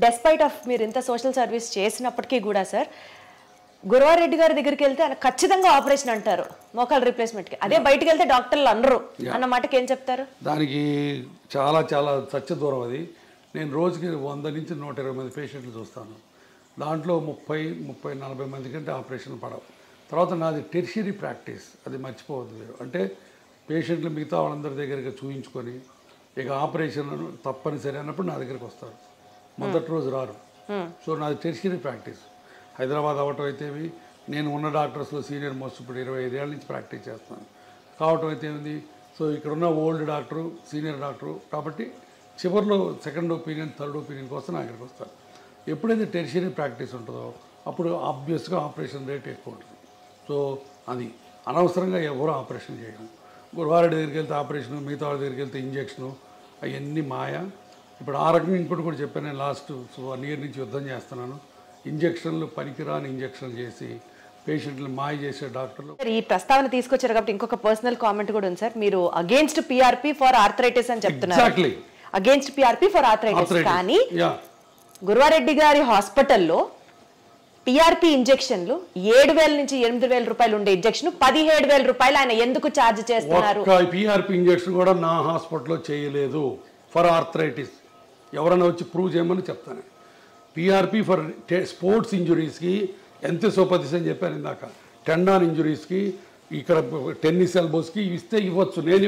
Despite of మీరు ఇంత social service చేసినప్పటికీ కూడా సార్, గురవారెడ్డి గారి దగ్గరికి వెళ్తే ఆయన ఖచ్చితంగా ఆపరేషన్ అంటారు మోకాలు రీప్లేస్మెంట్కి. అదే బయటకు వెళ్తే డాక్టర్లు అనరు అన్న మాటకి ఏం చెప్తారు? దానికి చాలా చాలా సత్య దూరం అది. నేను రోజుకి 100 నుంచి 120 మంది పేషెంట్లు చూస్తాను. దాంట్లో 30-40 మంది కంటే ఆపరేషన్ పడవు. తర్వాత నాది టెర్షియరీ ప్రాక్టీస్, అది మర్చిపోవద్దు మీరు. అంటే పేషెంట్లు మిగతా వాళ్ళందరి దగ్గరికి చూయించుకొని ఇక ఆపరేషన్ తప్పనిసరి అన్నప్పుడు నా దగ్గరికి వస్తారు. మొదటి రోజు రారు. సో నాది టెర్షియరీ ప్రాక్టీస్. హైదరాబాద్ అవ్వటం అయితేవి, నేను ఉన్న డాక్టర్స్లో సీనియర్ మోస్ట్ ఇప్పుడు 25 ఏళ్ళ నుంచి ప్రాక్టీస్ చేస్తాను కావటం అయితే ఏంది. సో ఇక్కడ ఉన్న ఓల్డ్ డాక్టరు, సీనియర్ డాక్టరు కాబట్టి చివరిలో సెకండ్ ఒపీనియన్, థర్డ్ ఒపీనియన్ కోసం నా దగ్గరికి వస్తారు. ఎప్పుడైతే టెర్షియరీ ప్రాక్టీస్ ఉంటుందో అప్పుడు ఆబ్వియస్గా ఆపరేషన్ రేట్ ఎక్కువ ఉంటుంది. సో అది అనవసరంగా ఎవరు ఆపరేషన్ చేయడం. గురువారెడ్డి దగ్గరికి వెళ్తే ఆపరేషను, మిగతా వాళ్ళ దగ్గరికి వెళ్తే ఇంజక్షను, అవన్నీ మాయ. ఇప్పుడు ఆ రకంగా ఇంకోటి కూడా చెప్పాను. నేను లాస్ట్ 1 year నుంచి యుద్ధం చేస్తున్నాను. ఇంజక్షన్లు పనికిరాని ఇంజక్షన్లు చేసి పేషెంట్లు మాయ చేసే డాక్టర్లు. ఈ ప్రస్తావన తీసుకొచ్చారు కాబట్టి ఇంకొక పర్సనల్ కామెంట్ కూడా ఉంది సార్. మీరు అగేన్స్ట్ పిఆర్పి ఫర్ ఆర్థరైటిస్ అని చెప్తున్నారు. Exactly against PRP for arthritis. కానీ గురువారెడ్డి గారి హాస్పిటల్లో పిఆర్పి ఇంజెక్షన్లు 7,000 నుంచి 8,000 రూపాయలు ఉండే ఇంజెక్షన్ 17,000 రూపాయలు ఆయన ఎందుకు ఛార్జ్ చేస్తున్నారు? పిఆర్పి ఇంజెక్షన్ కూడా నా హాస్పిటల్లో చేయలేదు ఫర్ ఆర్థరైటిస్. ఎవరైనా వచ్చి ప్రూవ్ చేయమని చెప్తాను. పిఆర్పి ఫర్ స్పోర్ట్స్ ఇంజురీస్కి ఎంత సోపతిస్ అని చెప్పాను ఇందాక. టెండాన్ ఇంజురీస్కి, ఇక్కడ టెన్నిస్ ఎల్బోస్కి ఇస్తే ఇవ్వచ్చు. నేను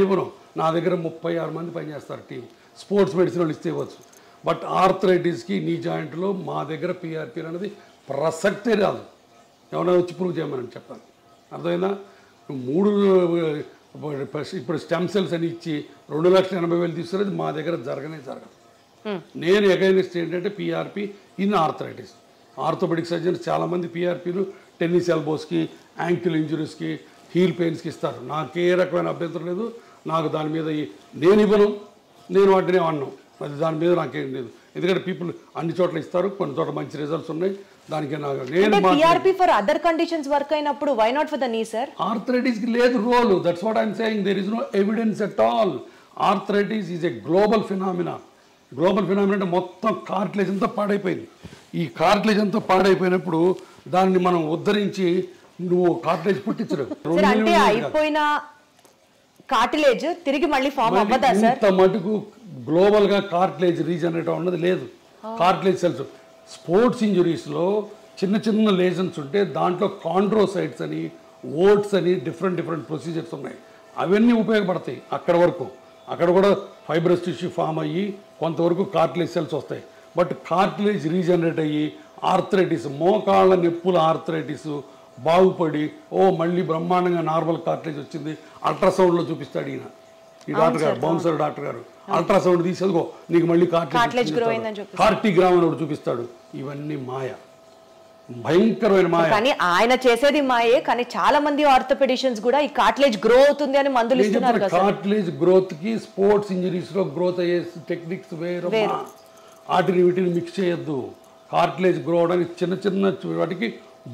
ఇవ్వను. నా దగ్గర 36 మంది పనిచేస్తారు టీం. స్పోర్ట్స్ మెడిసిన్ వాళ్ళు ఇస్తే ఇవ్వచ్చు. బట్ ఆర్థరైటిస్కి, నీ జాయింట్లో మా దగ్గర పిఆర్పి అనేది ప్రసక్తే రాదు. ఎవరైనా వచ్చి ప్రూవ్ చేయమని చెప్తాను. అర్థమైందా? 3 ఇప్పుడు స్టెమ్ సెల్స్ అని ఇచ్చి 2,80,000 తీసుకునేది మా దగ్గర జరగదు. నేను ఎగైనెస్ట్ ఏంటంటే PRP in arthritis. Orthopaedic surgeons చాలామంది పిఆర్పీలు టెన్నిస్ ఎల్బోస్కి, యాంకిల్ ఇంజురీస్కి, హీల్ పెయిన్స్కి ఇస్తారు. నాకే రకమైన అభ్యంతరం లేదు. నాకు దాని మీద నేను ఇవ్వను, నేను వాటినే వాడను. అది దాని మీద నాకేం లేదు. ఎందుకంటే పీపుల్ అన్ని చోట్ల ఇస్తారు, కొన్ని చోట్ల మంచి రిజల్ట్స్ ఉన్నాయి. దానికి నేను PRP for other conditions work అయినప్పుడు why not for the knee sir? ఆర్థరైటిస్కి లేదు role. That's what I'm saying. There is no evidence at all. Arthritis is a global phenomena. Global phenomena అంటే మొత్తం కార్టిలేజ్ అంతా పాడైపోయింది. ఈ కార్టిలేజ్ అంతా పాడైపోయినప్పుడు దాన్ని మనం ఉద్ధరించి నువ్వు కార్టిలేజ్ పుట్టించరు. అంటే అయిపోయిన కార్టిలేజ్ తిరిగి మళ్ళీ ఫామ్ అవ్వదా సార్? ఇంత మటుకు గ్లోబల్గా కార్టిలేజ్ రీజనరేట్ అన్నది లేదు. కార్టిలేజ్ సెల్స్ స్పోర్ట్స్ ఇంజురీస్లో చిన్న లేజన్స్ ఉంటే దాంట్లో కాండ్రోసైట్స్ అని, ఓట్స్ అని డిఫరెంట్ ప్రొసీజర్స్ ఉన్నాయి. అవన్నీ ఉపయోగపడతాయి అక్కడ వరకు. అక్కడ కూడా ఫైబ్రస్ టిష్యూ ఫామ్ అయ్యి కొంతవరకు కార్టిలేజ్ సెల్స్ వస్తాయి. బట్ కార్టిలేజ్ రీజనరేట్ అయ్యి ఆర్థరైటిస్, మోకాళ్ళ నొప్పుల ఆర్థరైటిస్ బాగుపడి మళ్ళీ బ్రహ్మాండంగా నార్మల్ కార్టిలేజ్ వచ్చింది అల్ట్రాసౌండ్లో చూపిస్తాడు ఈయన, ఈ డాక్టర్ గారు, బౌన్సర్ డాక్టర్ గారు. అల్ట్రాసౌండ్ తీసేదిగో నీకు మళ్ళీ కార్టిగ్రామ్ అని చూపిస్తాడు. ఇవన్నీ మాయ, భయంకరమైన మాయ. కానీ ఆయన చేసేది మాయే. కానీ చాలా మంది ఆర్థోపెడిషియన్స్ కూడా ఈ కార్టిలేజ్ గ్రో అవుతుంది అని మందులు ఇస్తున్నారు కదా. కార్టిలేజ్ గ్రోత్ కి స్పోర్ట్స్ ఇంజరీస్ లో గ్రోత్ అయ్యే టెక్నిక్స్ వేరు. వీటిని మిక్స్ చేయొద్దు. కార్టిలేజ్ గ్రో అవడానికి చిన్న వాటికి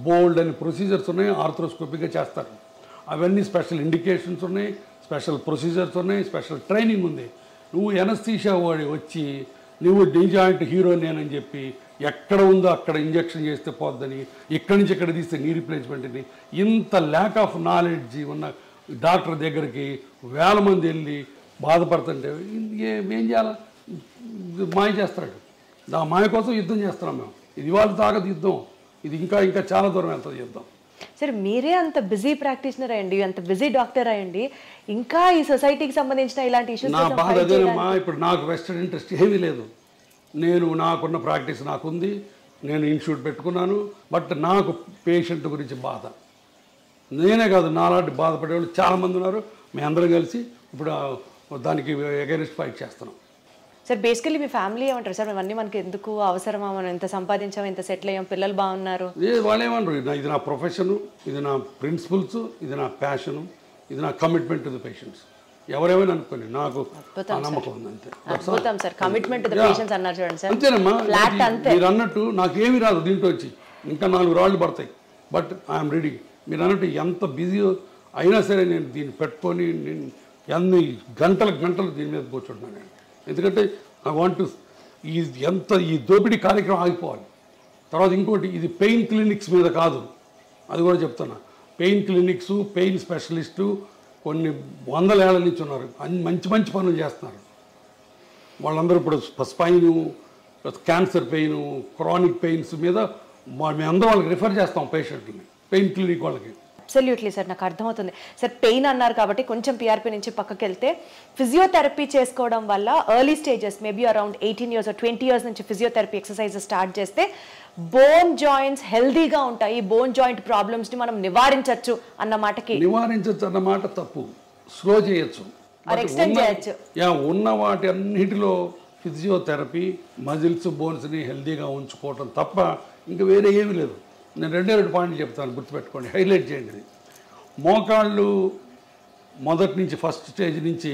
బోల్డ్ అని ప్రొసీజర్స్ ఉన్నాయి. ఆర్థ్రోస్కోపిక్గా చేస్తారు. అవన్నీ స్పెషల్ ఇండికేషన్స్ ఉన్నాయి, స్పెషల్ ప్రొసీజర్స్ ఉన్నాయి, స్పెషల్ ట్రైనింగ్ ఉంది. నువ్వు ఎనస్థీషియా వాడి వచ్చి నువ్వు నీ జాయింట్ హీరో నేనని చెప్పి ఎక్కడ ఉందో అక్కడ ఇంజక్షన్ చేస్తే పోద్దని, ఇక్కడి నుంచి ఎక్కడ తీస్తే నీ రీప్లేస్మెంట్ అని, ఇంత ల్యాక్ ఆఫ్ నాలెడ్జ్ ఉన్న డాక్టర్ దగ్గరికి 1000 మంది వెళ్ళి బాధపడుతుంటే ఏం చేయాలి? మాయ చేస్తాడు. ఆ మాయ కోసం యుద్ధం చేస్తున్నాం మేము. ఇది ఇవాళ తాగదు యుద్ధం. ఇది ఇంకా చాలా దూరం వెళ్తుంది యుద్ధం. సరే, మీరే అంత బిజీ ప్రాక్టీషనర్ అయ్యండి, అంత బిజీ డాక్టర్ అయ్యండి, ఇంకా ఈ సొసైటీకి సంబంధించిన ఇలాంటి ఇష్యూస్ నా బాధ అదేనమ్మా. ఇప్పుడు నాకు వెస్టెడ్ ఇంట్రెస్ట్ ఏమీ లేదు. నాకున్న ప్రాక్టీస్ నాకుంది, నేను ఇన్స్టిట్యూట్ పెట్టుకున్నాను. బట్ నాకు పేషెంట్ గురించి బాధ. నేనే కాదు, నాలాంటి బాధపడేవాళ్ళు చాలామంది ఉన్నారు. మేము అందరం కలిసి ఇప్పుడు దానికి అగైనెస్ట్ ఫైట్ చేస్తున్నాం. సార్, బేసికలీ మీ ఫ్యామిలీ ఏమంటారు సార్? అవన్నీ మనకి ఎందుకు అవసరమా? మనం ఎంత సంపాదించాం, ఎంత సెటిల్ అయ్యాం, పిల్లలు బాగున్నారు. వాళ్ళు ఏమన్నారు, ఇది నా ప్రొఫెషను, ఇది నా ప్రిన్సిపల్స్, ఇది నా ప్యాషను, ఇది నా కమిట్మెంట్ టు ది పేషెంట్స్. ఎవరేమైనా అనుకోండి, నాకు నమ్మకం ఉంది అంతే. అద్భుతం sir, commitment to the patients అన్నారు చూడండి సార్. అంతేనమ్మా. మీరు అన్నట్టు నాకేమీ రాదు దీంట్లో వచ్చి, ఇంకా 4 రాళ్ళు పడతాయి. But I'm ready. మీరు అన్నట్టు ఎంత బిజీ అయినా సరే నేను దీన్ని పెట్టుకొని నేను ఎన్ని గంటలు దీని మీద కూర్చుంటున్నాను నేను. ఎందుకంటే ఐ వాంట్ టు ఈ దోపిడీ కార్యక్రమం ఆగిపోవాలి. తర్వాత ఇంకోటి, ఇది పెయిన్ క్లినిక్స్ మీద కాదు, అది కూడా చెప్తున్నా. పెయిన్ క్లినిక్స్, పెయిన్ స్పెషలిస్టు కొన్ని వందల ఏళ్ల నుంచి ఉన్నారు, మంచి మంచి పనులు చేస్తున్నారు. వాళ్ళందరూ ఇప్పుడు spine, cancer pain, chronic pains మీద మేమందరం వాళ్ళకి రిఫర్ చేస్తాం పేషెంట్ని, పెయిన్ క్లినిక్ వాళ్ళకి. అబ్సల్యూట్లీ సార్, నాకు అర్థమవుతుంది సార్. పెయిన్ అన్నారు కాబట్టి కొంచెం పిఆర్పి నుంచి పక్కకి వెళ్తే, ఫిజియోథెరపీ చేసుకోవడం వల్ల early stages maybe around 18 years or 20 years నుంచి ఫిజియోథెరపీ ఎక్సర్సైజెస్ స్టార్ట్ చేస్తే బోన్ జాయింట్స్ హెల్దీగా ఉంటాయి, బోన్ జాయింట్ ప్రాబ్లమ్స్ని మనం నివారించవచ్చు అన్న మాటకి. నివారించవచ్చు అన్న మాట తప్పు, స్లో చేయొచ్చు, ఎక్స్టెండ్ చేయొచ్చు. ఉన్న వాటి అన్నిటిలో ఫిజియోథెరపీ మజిల్స్, బోన్స్ని హెల్దీగా ఉంచుకోవటం తప్ప ఇంకా వేరే ఏమీ లేదు. నేను 2 పాయింట్లు చెప్తాను, గుర్తుపెట్టుకోండి, హైలైట్ చేయండి. ఇది మోకాళ్ళు మొదటి నుంచి ఫస్ట్ స్టేజ్ నుంచి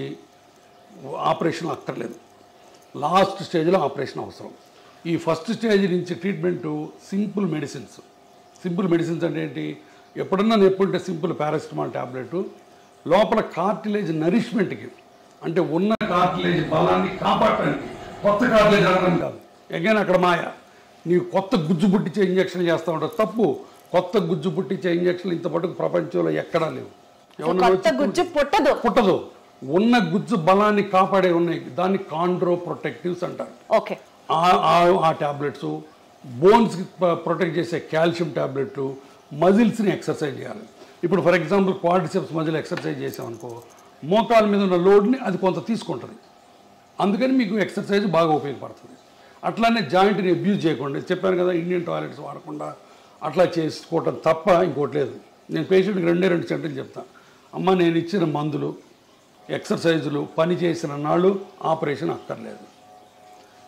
ఆపరేషన్ అక్కర్లేదు, లాస్ట్ స్టేజ్లో ఆపరేషన్ అవసరం. ఈ ఫస్ట్ స్టేజ్ నుంచి treatment simple medicines. Simple medicines అంటే ఏంటి? ఎప్పుడన్నా నొప్పుంటే సింపుల్ పారాసిటమాల్ ట్యాబ్లెట్, లోపల కార్టిలేజ్ నరిష్మెంట్కి, అంటే ఉన్న కార్టిలేజ్ బలాన్ని కాపాడటానికి, కొత్త కార్టిలేజ్ అనడం కాదు. ఎగైన్ అక్కడ మాయ, నీవు కొత్త గుజ్జు పుట్టించే ఇంజక్షన్ చేస్తూ ఉంటావు, తప్పు. కొత్త గుజ్జు పుట్టించే ఇంజక్షన్లు ఇంత పట్టుకు ప్రపంచంలో ఎక్కడా లేవు. పుట్టదు. ఉన్న గుజ్జు బలాన్ని కాపాడే ఉన్నాయి, దాన్ని కాండ్రో ప్రొటెక్టివ్స్ అంటారు. ఓకే, ఆ ట్యాబ్లెట్స్, బోన్స్కి ప్రొటెక్ట్ చేసే కాల్షియం ట్యాబ్లెట్లు, మజిల్స్ని ఎక్సర్సైజ్ చేయాలి. ఇప్పుడు for example quadriceps muscle exercise చేసామనుకో, మోకాల మీద ఉన్న లోడ్ని అది కొంత తీసుకుంటుంది, అందుకని మీకు ఎక్సర్సైజ్ బాగా ఉపయోగపడుతుంది. అట్లానే జాయింట్ని అబ్యూజ్ చేయకుండా, చెప్పాను కదా, ఇండియన్ టాయిలెట్స్ వాడకుండా అట్లా చేసుకోవటం తప్ప ఇంకోటి లేదు. నేను పేషెంట్కి 2 సెంటెన్స్ చెప్తాను, అమ్మ నేను ఇచ్చిన మందులు, ఎక్సర్సైజులు పని చేసిన నాళ్ళు ఆపరేషన్ అక్కర్లేదు.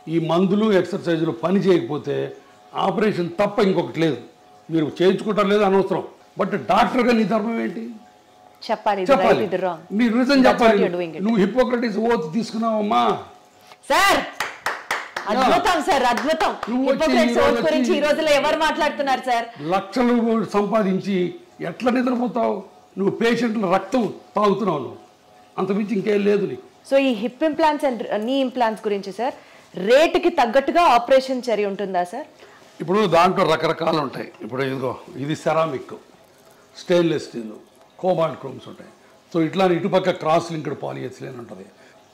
ఈ మందులు, ఎక్సర్సైజులు పని చేయకపోతే ఆపరేషన్ తప్ప ఇంకొకటి లేదు. మీరు చేయించుకుంటారు లేదు అనవసరం, బట్ డాక్టర్గా నీ ధర్మం ఏంటి చెప్పాలి. నీ రీజన్ చెప్పాలి. నువ్వు హిపోక్రటిస్ ఓత్ తీసుకున్నావమ్మా సార్. అద్భుతం సార్, అద్భుతం. గురించి ఈ రోజుల్లో ఎవరు మాట్లాడుతున్నారు సార్? లక్షలు సంపాదించి ఎట్లా నిద్రపోతావు? నువ్వు పేషెంట్ల రక్తం తాగుతున్నావు, నువ్వు అంతమించి ఇంకేం లేదు నీకు. సో ఈ హిప్ ఇంప్లాంట్స్ అండ్ నీ ఇంప్లాంట్స్ గురించి సార్, రేటుకి తగ్గట్టుగా ఆపరేషన్ చర్య ఉంటుందా సార్? ఇప్పుడు దాంట్లో రకరకాలు ఉంటాయి. ఇప్పుడు ఇదిగో, ఇది ceramic, stainless steel, cobalt chromes ఉంటాయి. సో ఇట్లా ఇటుపక్క క్రాస్ లింక్డ్ పాలిఎథిలీన్ ఉంటుంది.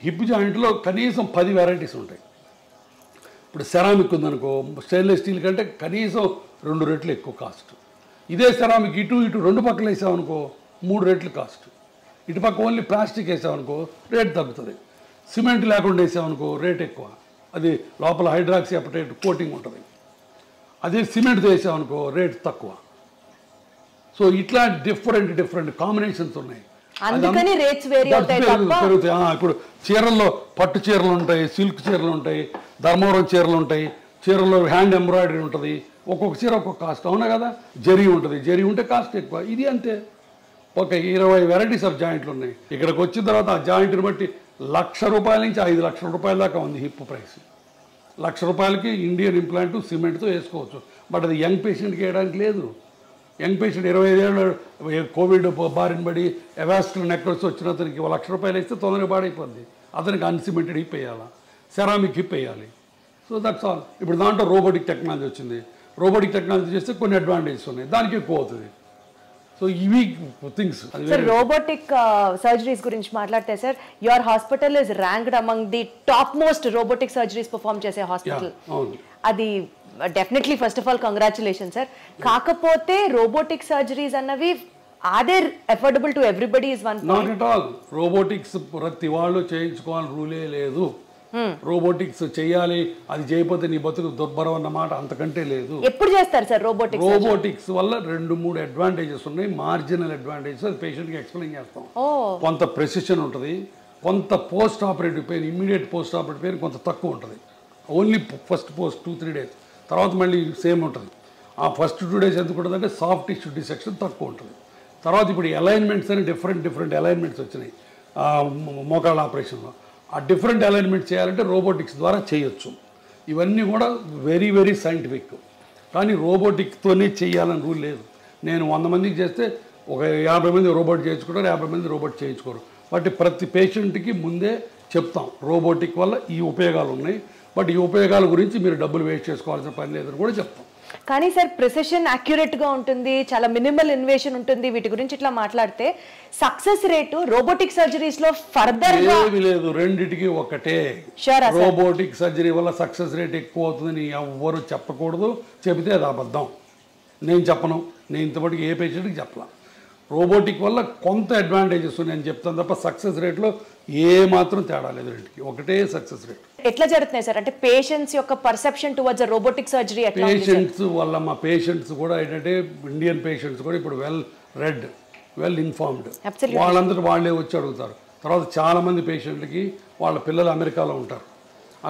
హిప్ జాయింట్లో కనీసం 10 వెరైటీస్ ఉంటాయి. ఇప్పుడు సెరామిక్ ఉందనుకో, స్టెయిన్లెస్ స్టీల్ కంటే కనీసం 2 రెట్లు ఎక్కువ కాస్ట్. ఇదే సెరామిక్ ఇటు 2 పక్కలు వేసామనుకో 3 రెట్లు కాస్ట్. ఇటుపక్క ఓన్లీ ప్లాస్టిక్ వేసామనుకో రేట్ తగ్గుతుంది. సిమెంట్ లేకుండా వేసామనుకో రేట్ ఎక్కువ, అది లోపల హైడ్రాక్సీ అపటైట్ కోటింగ్ ఉంటుంది. అదే సిమెంట్తో వేసామనుకో రేట్ తక్కువ. సో ఇట్లా డిఫరెంట్ కాంబినేషన్స్ ఉన్నాయి, పెరుగుతాయి. ఇప్పుడు చీరల్లో పట్టు చీరలు ఉంటాయి, సిల్క్ చీరలు ఉంటాయి, ధర్మవరం చీరలు ఉంటాయి, చీరల్లో హ్యాండ్ ఎంబ్రాయిడరీ ఉంటుంది. ఒక్కొక్క చీర ఒక్కొక్క కాస్ట్, అవునా కదా? జరీ ఉంటుంది, జరీ ఉంటే కాస్ట్ ఎక్కువ. ఇది అంతే, ఒక 20 వెరైటీస్ ఆఫ్ జాయింట్లు ఉన్నాయి. ఇక్కడికి వచ్చిన తర్వాత ఆ జాయింట్ని బట్టి ₹1,00,000 నుంచి ₹5,00,000 దాకా ఉంది హిప్ ప్రైస్. ₹1,00,000కి ఇండియన్ ఇంప్లాంట్ సిమెంట్తో వేసుకోవచ్చు, బట్ అది యంగ్ పేషెంట్కి వేయడానికి లేదు. యంగ్ పేషెంట్ 25 ఏళ్ళు కోవిడ్ బారిన పడి ఎవాస్కులర్ నెక్రోసిస్ వచ్చిన అతనికి ₹1,00,000 ఇస్తే తొందరగా పాడైపోద్ది. అతనికి అన్సిమెంటెడ్ హిప్ వేయాలా, సెరామిక్ హిప్ వేయాలి. So that's all. ఇప్పుడు దాంట్లో రోబోటిక్ టెక్నాలజీ వచ్చింది. రోబోటిక్ టెక్నాలజీ చేస్తే కొన్ని అడ్వాంటేజెస్ ఉన్నాయి, దానికి ఎక్కువ అవుతుంది. సో ఇవి థింగ్స్. సార్ రోబోటిక్ సర్జరీస్ గురించి మాట్లాడితే sir, your hospital is ranked among the top most robotic surgeries perform చేసే హాస్పిటల్. అది definitely first of all congratulation sir. కాకపోతే రోబోటిక్ సర్జరీస్ అన్నవి are affordable to everybody is one not at all. Robotics ప్రతి వాళ్ళు చేయించుకోవాలి రూలే లేదు. Robotics చేయాలి, అది చేయకపోతే నీ బతుకు దుర్భరం అన్నమాట, అంతకంటే లేదు. ఎప్పుడు చేస్తారు సార్ రోబోటిక్స్? రోబోటిక్స్ వల్ల 2-3 అడ్వాంటేజెస్ ఉన్నాయి, మార్జినల్ అడ్వాంటేజెస్. అది పేషెంట్కి ఎక్స్ప్లెయిన్ చేస్తాం. కొంత ప్రెసిషన్ ఉంటుంది, కొంత post operative pain, immediate post operative pain కొంత తక్కువ ఉంటుంది. ఓన్లీ ఫస్ట్ 2-3 డేస్, తర్వాత మళ్ళీ సేమ్ ఉంటుంది. ఆ ఫస్ట్ 2 డేస్ ఎందుకు ఉంటుంది అంటే సాఫ్ట్ టిష్యూ డిసెక్షన్ తక్కువ ఉంటుంది. తర్వాత ఇప్పుడు అలైన్మెంట్స్ అని డిఫరెంట్ అలైన్మెంట్స్ వచ్చినాయి మోకాళ్ళ ఆపరేషన్లో. ఆ డిఫరెంట్ అలైన్మెంట్ చేయాలంటే రోబోటిక్స్ ద్వారా చేయొచ్చు. ఇవన్నీ కూడా వెరీ సైంటిఫిక్. కానీ రోబోటిక్తోనే చేయాలని రూల్ లేదు. నేను 100 మందికి చేస్తే ఒక 50 మంది రోబోట్ చేయించుకుంటారు, 50 మంది రోబోట్ చేయించుకోరు. బట్ ప్రతి పేషెంట్కి ముందే చెప్తాం రోబోటిక్ వల్ల ఈ ఉపయోగాలు ఉన్నాయి, బట్ ఈ ఉపయోగాల గురించి మీరు డబ్బులు వేస్ట్ చేసుకోవాల్సిన పని లేదని కూడా చెప్తాం. కానీ సార్ ప్రిసిషన్ యాక్యురేట్గా ఉంటుంది, చాలా మినిమల్ ఇన్వేషన్ ఉంటుంది, వీటి గురించి ఇట్లా మాట్లాడితే సక్సెస్ రేటు రోబోటిక్ సర్జరీస్లో ఫర్దర్గా ఏమీ లేదు, రెండిటికి ఒకటే. రోబోటిక్ సర్జరీ వల్ల సక్సెస్ రేట్ ఎక్కువ అవుతుందని ఎవ్వరు చెప్పకూడదు, చెబితే అది అబద్ధం. నేను చెప్పను, నేను ఇంతవరకు ఏ పేషెంట్కి చెప్పలా. రోబోటిక్ వల్ల కొంత అడ్వాంటేజెస్ ఉన్నాయని చెప్తాను తప్ప సక్సెస్ రేట్లో ఏ మాత్రం తేడా లేదు, రెండుకి ఒకటే సక్సెస్ రేట్. ఎట్లా జరుగుతున్నాయి సార్? అంటే పేషెంట్స్ యొక్క పర్సెప్షన్ టువర్డ్స్ రోబోటిక్ సర్జరీ ఎట్లా? పేషెంట్స్ వల్ల మా పేషెంట్స్ కూడా ఏంటంటే ఇండియన్ పేషెంట్స్ కూడా ఇప్పుడు వెల్ ఇన్ఫార్మ్డ్, వాళ్ళందరూ వాళ్ళే వచ్చి అడుగుతారు. తర్వాత చాలామంది పేషెంట్లకి వాళ్ళ పిల్లలు అమెరికాలో ఉంటారు,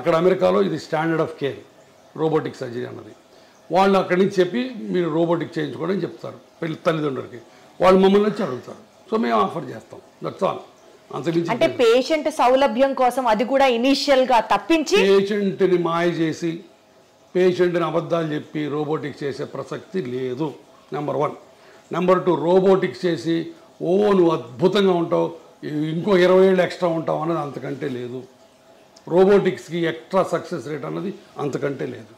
అక్కడ అమెరికాలో ఇది standard of care robotic surgery అన్నది. వాళ్ళు అక్కడి నుంచి చెప్పి మీరు రోబోటిక్ చేయించుకోవడం చెప్తారు తల్లిదండ్రులకి, వాళ్ళు మమ్మల్ని వచ్చి అడుగుతారు. సో మేము ఆఫర్ చేస్తాం, దట్స్ ఆల్. అంటే పేషెంట్ సౌలభ్యం కోసం అది కూడా ఇనిషియల్ గా తప్పించి పేషెంట్ని మాయ చేసి పేషెంట్ని అబద్ధాలు చెప్పి రోబోటిక్స్ చేసే ప్రసక్తి లేదు, నెంబర్ 1. నెంబర్ 2, రోబోటిక్స్ చేసి నువ్వు అద్భుతంగా ఉంటావు, ఇంకో 20 ఏళ్ళు ఎక్స్ట్రా ఉంటావు అన్నది అంతకంటే లేదు. రోబోటిక్స్కి ఎక్స్ట్రా సక్సెస్ రేట్ అన్నది అంతకంటే లేదు.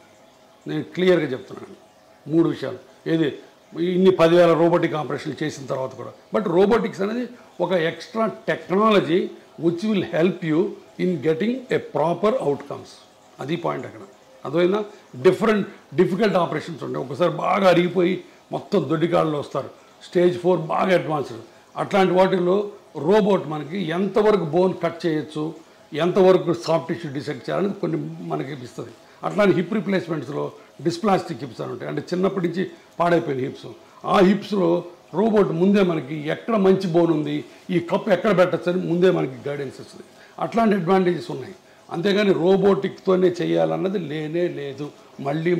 నేను క్లియర్గా చెప్తున్నాను 3 విషయాలు. ఏది ఇన్ని 10,000 రోబోటిక్ ఆపరేషన్లు చేసిన తర్వాత కూడా. బట్ రోబోటిక్స్ అనేది ఒక extra technology which will help you in getting a proper outcomes. అది పాయింట్ అక్కడ. అదైనా డిఫికల్ట్ ఆపరేషన్స్ ఉంటాయి, ఒకసారి బాగా అరిగిపోయి మొత్తం దొడ్డికాళ్ళు వస్తారు, స్టేజ్ 4 బాగా అడ్వాన్స్డ్. అట్లాంటి వాటిల్లో రోబోట్ మనకి ఎంతవరకు బోన్ కట్ చేయొచ్చు, ఎంతవరకు సాఫ్ట్ టిష్యూ డిసెక్ట్ చేయాలని కొన్ని మనకి ఇస్తుంది. అట్లాంటి హిప్ రిప్లేస్మెంట్స్లో డిస్ప్లాస్టిక్ హిప్స్ అని ఉంటాయి, అంటే చిన్నప్పటి నుంచి పాడైపోయిన హిప్స్. ఆ హిప్స్లో రోబోట్ ముందే మనకి ఎక్కడ మంచి బోన్ ఉంది, ఈ కప్ ఎక్కడ పెట్టచ్చు అని ముందే మనకి గైడెన్స్ ఇస్తుంది. అట్లాంటి అడ్వాంటేజెస్ ఉన్నాయి. అంతేగాని రోబోటిక్తోనే చేయాలన్నది లేనే లేదు. మళ్ళీ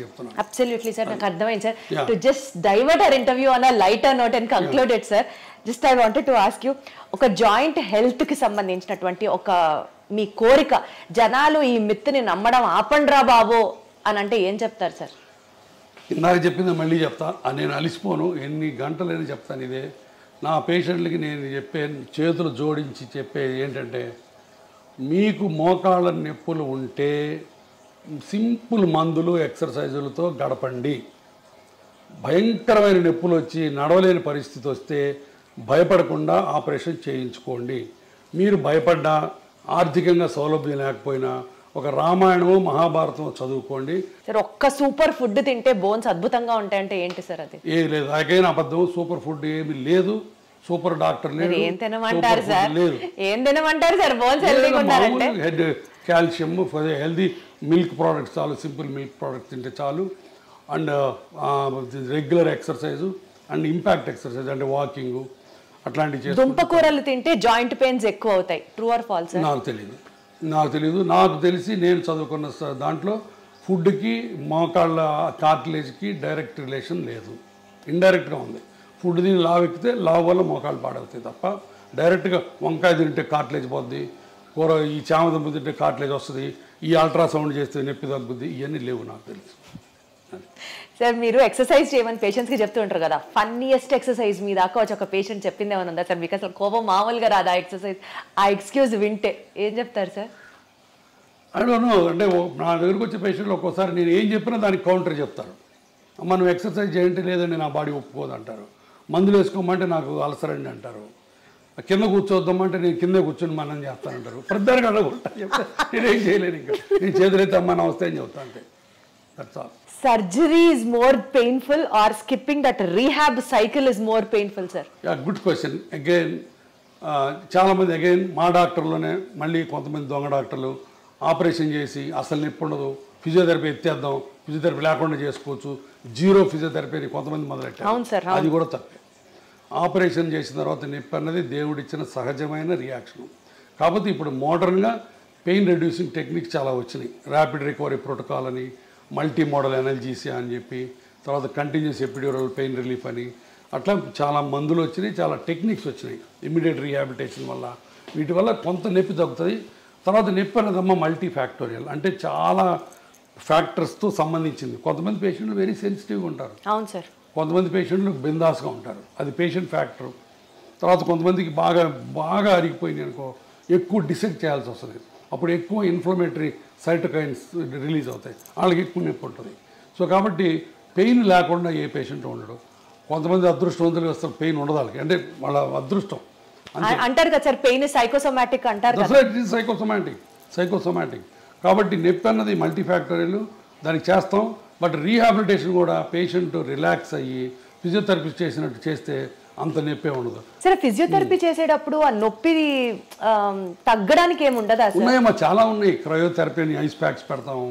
చెప్తున్నాను. అబ్సల్యూట్లీ సార్, నాకు అర్థమైంది sir. To just divert our interview on a lighter note and conclude it sir, just I wanted to ask you, ఒక జాయింట్ హెల్త్కి సంబంధించినటువంటి ఒక మీ కోరిక, జనాలు ఈ మిత్ని నమ్మడం ఆపండ్రా బాబో అని అంటే ఏం చెప్తారు సార్? ఇందాక చెప్పింది మళ్ళీ చెప్తా, నేను అలిసిపోను, ఎన్ని గంటలైనా చెప్తాను. ఇదే నా పేషెంట్లకి నేను చెప్పే, చేతులు జోడించి చెప్పేది ఏంటంటే, మీకు మోకాళ్ళ నొప్పులు ఉంటే సింపుల్ మందులు ఎక్సర్సైజులతో గడపండి. భయంకరమైన నొప్పులు వచ్చి నడవలేని పరిస్థితి వస్తే భయపడకుండా ఆపరేషన్ చేయించుకోండి. మీరు భయపడ్డా, ఆర్థికంగా సౌలభ్యం లేకపోయినా ఒక రామాయణము మహాభారతం చదువుకోండి సార్. ఒక్క సూపర్ ఫుడ్ తింటే బోన్స్ అద్భుతంగా ఉంటాయంటే ఏంటి సార్ అది? ఏ లేదు, నాకైనా అబద్ధం. సూపర్ ఫుడ్ ఏమి లేదు, సూపర్ డాక్టర్ లేదు. ఏం తినమంటారు సార్? ఏం తినమంటారు సార్ బోన్స్ హెల్తీగా ఉండాలంటే? Head calcium, healthy milk products చాలు, సింపుల్ మిల్క్ ప్రోడక్ట్స్ తింటే చాలు. And regular exercise and impact exercise అంటే వాకింగ్ అట్లాంటివి చేసి. దుంపకూరలు తింటే జాయింట్ పెయిన్స్ ఎక్కువ అవుతాయి, ట్రూ ఆర్ ఫాల్స్? నాకు తెలియదు. నాకు తెలిసి నేను చదువుకున్న దాంట్లో ఫుడ్కి మోకాళ్ళ కార్టిలేజ్కి డైరెక్ట్ రిలేషన్ లేదు, ఇండైరెక్ట్గా ఉంది. ఫుడ్ తిని లావు ఎక్కితే లావు వల్ల మోకాళ్ళు పాడవుతాయి తప్ప డైరెక్ట్గా వంకాయ తింటే కార్టిలేజ్ పోద్ది, కూర ఈ చామదుంప తింటే కార్టిలేజ్ వస్తుంది, ఈ అల్ట్రాసౌండ్ చేస్తే నొప్పి తగ్గుద్ది, ఇవన్నీ లేవు నాకు తెలుసు. సార్, మీరు ఎక్సర్సైజ్ చేయమని పేషెంట్స్కి చెప్తూ ఉంటారు కదా, ఫన్నీయెస్ట్ ఎక్సర్సైజ్ మీ దాకా వచ్చి ఒక పేషెంట్ చెప్పింది ఏమైనా ఉందా సార్? మీకు అసలు కోపం మామూలుగా రాదు ఆ ఎక్సర్సైజ్, ఆ ఎక్స్క్యూజ్ వింటే ఏం చెప్తారు సార్? I don't know. అంటే నా దగ్గరకు వచ్చే పేషెంట్లు ఒక్కోసారి నేను ఏం చెప్పినా దానికి కౌంటర్ చెప్తారు. మనం ఎక్సర్సైజ్ చేయండి, లేదండి నా బాడీ ఒప్పుకోదు అంటారు. మందులు వేసుకోమంటే నాకు అలసరండి అంటారు. కింద కూర్చోద్దామంటే నేను కింద కూర్చొని మనం చేస్తానంటారు. ప్రతిదానికి అడగొట్టా చెప్తా, నేనేం చేయలేను. ఇంకా నేను చేతులైతే అమ్మ నమస్తే అని చెప్తా అంటే that's all. Surgery is more painful or skipping that rehab cycle is more painful, sir? Yeah, good question. Again, చాలామంది మా డాక్టర్లోనే మళ్ళీ కొంతమంది దొంగ డాక్టర్లు ఆపరేషన్ చేసి అసలు నొప్పి ఉండదు, ఫిజియోథెరపీ ఎత్తేద్దాం, ఫిజియోథెరపీ లేకుండా చేసుకోవచ్చు, జీరో ఫిజియోథెరపీ అని కొంతమంది మొదలెట్టారు. అది కూడా తప్పే. ఆపరేషన్ చేసిన తర్వాత నొప్పి అన్నది దేవుడిచ్చిన సహజమైన రియాక్షన్. కాకపోతే ఇప్పుడు మోడర్న్గా పెయిన్ రెడ్యూసింగ్ టెక్నిక్స్ చాలా వచ్చినాయి. ర్యాపిడ్ రికవరీ ప్రోటోకాల్ అని, మల్టీ మోడల్ ఎనల్జీసియా అని చెప్పి, తర్వాత కంటిన్యూస్ ఎపిడ్యూరల్ పెయిన్ రిలీఫ్ అని, అట్లా చాలా మందులు వచ్చినాయి, చాలా టెక్నిక్స్ వచ్చినాయి ఇమ్మీడియట్ రీహాబిలిటేషన్ వల్ల. వీటి వల్ల కొంత నొప్పి తగ్గుతుంది. తర్వాత నొప్పి అనేదమ్మా మల్టీ ఫ్యాక్టోరియల్, అంటే చాలా ఫ్యాక్టర్స్తో సంబంధించింది. కొంతమంది పేషెంట్లు వెరీ సెన్సిటివ్గా ఉంటారు. అవును సార్. కొంతమంది పేషెంట్లు బిందాస్గా ఉంటారు, అది పేషెంట్ ఫ్యాక్టర్. తర్వాత కొంతమందికి బాగా అరిగిపోయింది అనుకో, ఎక్కువ డిసెక్ట్ చేయాల్సి వస్తుంది, అప్పుడు ఎక్కువ ఇన్ఫ్లమేటరీ సైటోకైన్స్ రిలీజ్ అవుతాయి, వాళ్ళకి ఎక్కువ నొప్పి ఉంటుంది. సో కాబట్టి పెయిన్ లేకుండా ఏ పేషెంట్ ఉండడు. కొంతమంది అదృష్టవంతులు అసలు పెయిన్ ఉండదు వాళ్ళకి, అంటే వాళ్ళ అదృష్టం అంటారు కదా సార్, పెయిన్ సైకోసోమాటిక్ అంటారు. సైకోసోమాటిక్ కాబట్టి నొప్పి అన్నది మల్టీఫ్యాక్టరీలు, దానికి చేస్తాం. బట్ రీహాబిలిటేషన్ కూడా పేషెంట్ రిలాక్స్ అయ్యి ఫిజియోథెరపిస్ట్ చేసినట్టు చేస్తే అంత నొప్పే ఉండదు. సరే ఫిజియోథెరపీ చేసేటప్పుడు ఆ నొప్పి తగ్గడానికి ఏముండదా? ఉన్నాయమ్మా, చాలా ఉన్నాయి. క్రయోథెరపీ అని ఐస్ ప్యాక్స్ పెడతాము.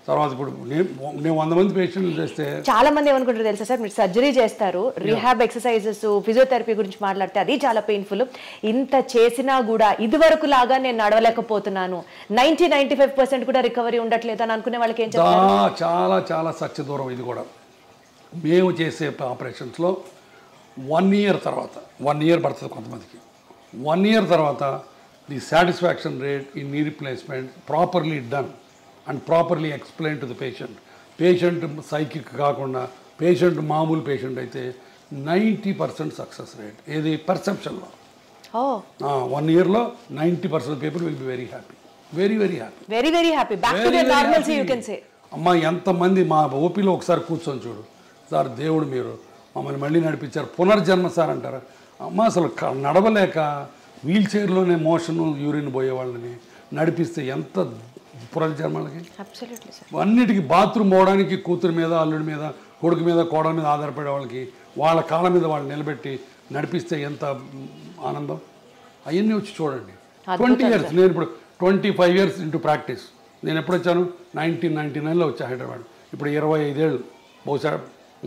తర్వాత ఇప్పుడు నేను 100 మంది పేషెంట్లు చేస్తే చాలా మంది ఏమనుకుంటారు తెలుసా సార్, మీరు సర్జరీ చేస్తారు, రిహాబ్ ఎక్సర్సైజెస్ ఫిజియోథెరపీ గురించి మాట్లాడితే అది చాలా పెయిన్ఫుల్, ఇంత చేసినా కూడా ఇదివరకు లాగా నేను నడవలేకపోతున్నాను, 90-95% కూడా రికవరీ ఉండట్లేదు అని అనుకునే వాళ్ళకి ఏం చెప్తారు? చాలా చాలా సత్య దూరం ఇది కూడా. మేము చేసే ఆపరేషన్స్లో 1 year తర్వాత, 1 year పడుతుంది కొంతమందికి, 1 year తర్వాత the satisfaction rate in knee replacement properly done and properly explain to the patient psychic కాకుండా పేషెంట్ మామూలు పేషెంట్ అయితే 90% సక్సెస్ రేట్. ఏది పర్సెప్షన్లో 1 yearలో 90% people will be very happy, very happy. అమ్మా ఎంతమంది మా ఓపీలో ఒకసారి కూర్చొని చూడు సార్, దేవుడు మీరు మమ్మల్ని మళ్ళీ నడిపించారు, పునర్జన్మ సార్ అంటారు. అమ్మ అసలు నడవలేక వీల్ చైర్లోనే మోషన్ యూరిన్ పోయే వాళ్ళని నడిపిస్తే ఎంత పునర్జన్మలకి. అన్నిటికీ బాత్రూమ్ పోవడానికి కూతురు మీద, అల్లుడి మీద, కొడుకు మీద, కోడల మీద ఆధారపడే వాళ్ళకి వాళ్ళ కాళ్ళ మీద వాళ్ళు నిలబెట్టి నడిపిస్తే ఎంత ఆనందం. అవన్నీ వచ్చి చూడండి. 20 years, నేను ఇప్పుడు 25 years ఇంటూ ప్రాక్టీస్. నేను ఎప్పుడు వచ్చాను? 1999లో వచ్చా హైదరాబాద్. ఇప్పుడు 25 ఏళ్ళు, బహుశా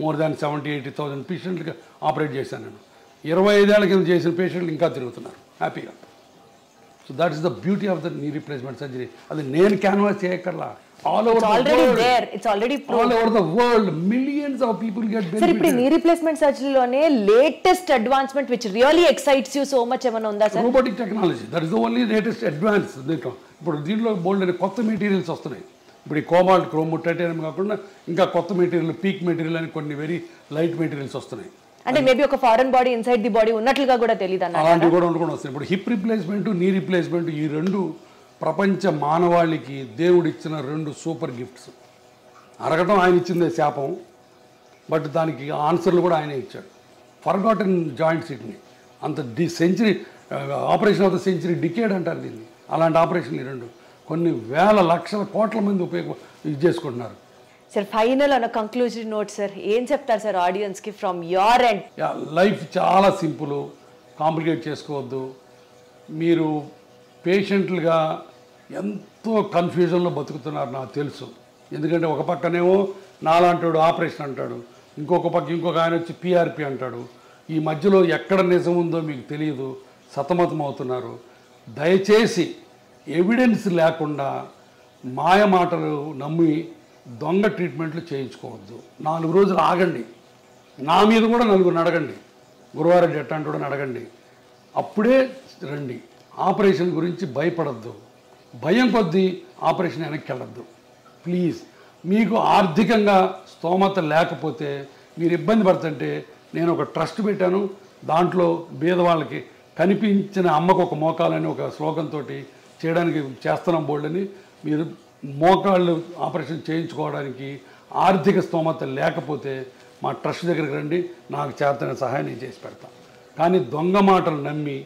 మోర్ దాన్ 70,000-80,000 పేషెంట్గా ఆపరేట్ చేశాను నేను. 25 ఏళ్ల కింద చేసిన పేషెంట్లు ఇంకా తిరుగుతున్నారు హ్యాపీగా. So that is the beauty of the knee replacement surgery. అది నేను క్యాన్వాస్ చేయక్కర్లా, all over the world millions of people get benefit. ఇప్పుడు నీ రీప్లేస్మెంట్ సర్జరీలోనే latest advancement which really excites you so much ఏమైనా ఉందా sir? Robotic technology, that is the only latest advance. ఇప్పుడు దీంట్లో బోల్డ్ అనే కొత్త మెటీరియల్స్ వస్తున్నాయి. ఇప్పుడు ఈ కోబాల్ట్, క్రోమ్, టైటానియం కాకుండా ఇంకా కొత్త మెటీరియల్, పీక్ మెటీరియల్ అని కొన్ని వెరీ లైట్ మెటీరియల్స్ వస్తున్నాయి. అంటే మేబీ ఒక foreign body inside the body ఉన్నట్లుగా కూడా తెలియదు అన్న, అలాంటివి కూడా వస్తున్నాయి. ఇప్పుడు హిప్ రీప్లేస్మెంట్, నీ రీప్లేస్మెంట్, ఈ రెండు ప్రపంచ మానవాళికి దేవుడు ఇచ్చిన 2 సూపర్ గిఫ్ట్స్. అరగటం ఆయన ఇచ్చిందే శాపం, బట్ దానికి ఆన్సర్లు కూడా ఆయనే ఇచ్చాడు. ఫర్గాటన్ జాయింట్స్ వీటిని అంత century operation of the century decade అంటారు దీన్ని. అలాంటి ఆపరేషన్లు ఈ 2 కొన్ని వేల లక్షల కోట్ల మంది ఇది చేసుకుంటున్నారు. Sir final on conclusive note sir, ఏం చెప్తారు సార్ ఆడియన్స్కి ఫ్రమ్ యువర్ ఎండ్? లైఫ్ చాలా సింపుల్, కాంప్లికేట్ చేసుకోవద్దు. మీరు పేషెంట్లుగా ఎంతో కన్ఫ్యూజన్లో బతుకుతున్నారు నాకు తెలుసు. ఎందుకంటే ఒక పక్కనేమో నాలాంటాడు ఆపరేషన్ అంటాడు, ఇంకొక పక్క ఇంకొక ఆయన వచ్చి PRP అంటాడు. ఈ మధ్యలో ఎక్కడ నిజం ఉందో మీకు తెలియదు, సతమతం అవుతున్నారు. దయచేసి ఎవిడెన్స్ లేకుండా మాయ మాటలు నమ్మి దొంగ ట్రీట్మెంట్లు చేయించుకోవద్దు. 4 రోజులు ఆగండి, నా మీద కూడా 4 అడగండి, గురువారెడ్డి ఎట్టాంటి కూడా అడగండి, అప్పుడే రండి. ఆపరేషన్ గురించి భయపడద్దు, భయం కొద్దీ ఆపరేషన్ వెనక్కి వెళ్ళద్దు ప్లీజ్. మీకు ఆర్థికంగా స్తోమత లేకపోతే, మీరు ఇబ్బంది పడుతుంటే నేను ఒక ట్రస్ట్ పెట్టాను. దాంట్లో పేదవాళ్ళకి కనిపించిన అమ్మకు ఒక మోకాలని ఒక స్లోగన్తో చేయడానికి చేస్తున్నాం బోల్డని. మీరు మోకాళ్ళు ఆపరేషన్ చేయించుకోవడానికి ఆర్థిక స్తోమత లేకపోతే మా ట్రస్ట్ దగ్గరికి రండి, నాకు చేతన సహాయం నేను చేసి పెడతాను. కానీ దొంగ మాటలు నమ్మి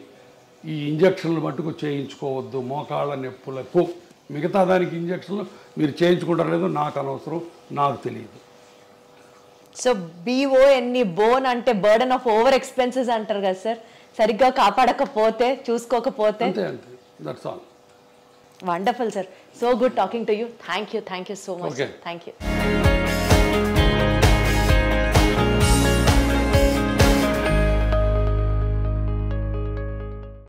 ఈ ఇంజక్షన్లు మట్టుకు చేయించుకోవద్దు. మోకాళ్ళ నొప్పులకు మిగతా దానికి ఇంజక్షన్లు మీరు చేయించుకుంటారు లేదో నాకు అనవసరం, నాకు తెలియదు. సో BONE బోన్ అంటే బర్డన్ ఆఫ్ ఓవర్ ఎక్స్పెన్సెస్ అంటారు కదా సార్, సరిగ్గా కాపాడకపోతే, చూసుకోకపోతే అంతే అంతే, that's all. Wonderful sir, so good talking to you. Thank you so much. Thank you.